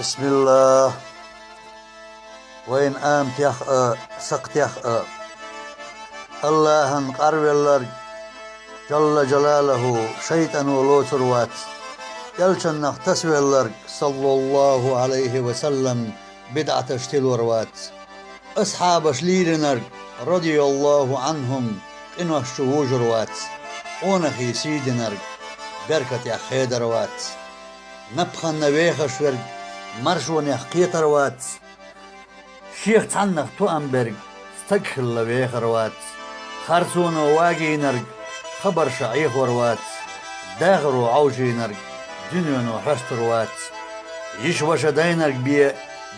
بسم الله. وين قامت يخ سقت يخ الله قرب الله جل جلاله شيطان ولوتر وات يلشن تسوي الله صلى الله عليه وسلم بدعة اشتل وروات أصحاب شليرنر رضي الله عنهم إنه الشهوج روات ونخي سيدنر بركة يا خيدر وات نبخن نبيخ شورج مرشون يحقيت روات شيخ تعنخ تو أمبرج استقخل لبيخ روات خرسون واجي نرج خبر شعيخ وروات داغر وعوجي نرج دنيون وحشت روات يشوش دينرج بيه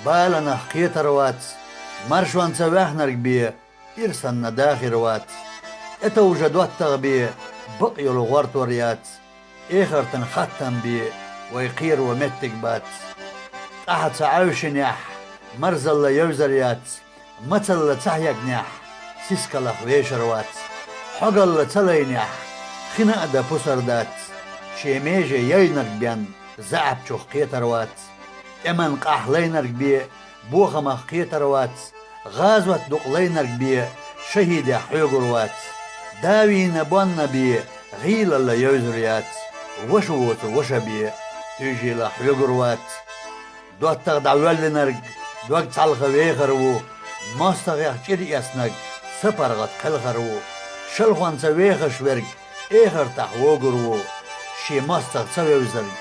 بالنا حقيت روات مرشون سواح نرج بيه إرسلنا داخل روات اتوجد واتغ بيه بقي الغورت وريات إخر تنختم بيه ويقير ومتك بات أحد سعاوش نياح مرزل يوزريات مثل تحيق نياح سيسكال ويشروات حقل تلي نياح خناق دا بسردات شيميجي يينرك بيان زعب شوخ قيتروات امن قاح لينرك بيه بوخم قيتروات غازوت دق لينرك بيه شهيد حيقروات داوي نبون بيه غيل اللي يوزريات وشوت وشبيه تيجي لحيقروات دوت تغدع ولنرج دوت تعلق ويخرو ماستغيخ شري اسنج سپرغت كلخرو شلخوان سويخ شورج اخر تحوغرو شي ماستغ سويوزرج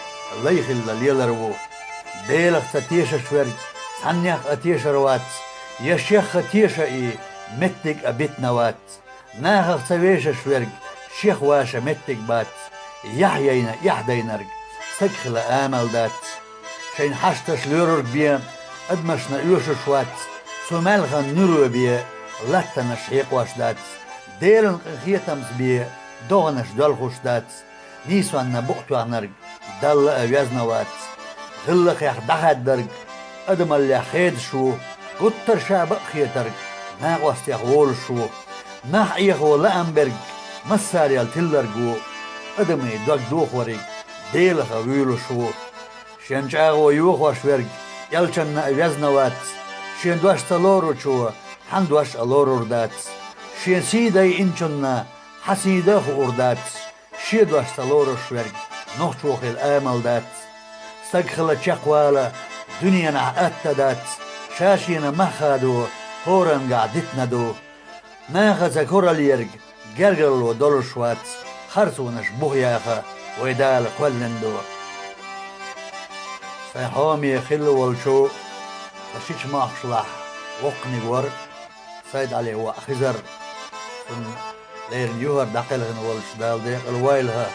ليخل لليلرو ديلخ تتيش شورج ثانيخ اتيش روات يشيخ تيش متك ابيت نوات ناخخ سويش شورج شيخ واشا متك بات يحيينا يحدينرج سكخل آمل دات شين حشتش لورك بيه ادمشنا يوش شوات سومالغا نورو بيه لاتنا شيق واش دات ديرن خيتمز بيه دوغنش دولخوش دات نيسوان نبقتو عنرق دل اويزنا وات غلق يخ دخد درق ادم اللي خيد شو قطر شابق خيترق ناق واستيخ وول شو ناح ايخو لأمبرق مسار يالتلرقو ادمي دوك دوخ ورق ديلخ ويلو شو شنجاغو يوخ وشورج يلشن اويزنا وات شين دوش تلورو شو حندوش الورور دات شين سيداي انشنا حسيده اردات شي دوش تلورو شورج نوخشوخ الامل دات استقخل تشقوالا دنيا نعقت دات شاشينا مخادو هورن قعدتنا دو ناخذ كورا ليرج جرجل ودول شوات خرسونش بوغياخا ويدال كولندو سيحومي خلو والشو فشيش ما أخشلح وقني ور سيد عليه وأخزر سن ليرن يوهر دقلهن والش دال ديق الوايلها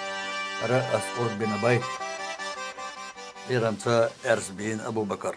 رأس قرب بين بيت ليرن سا إرس بين أبو بكر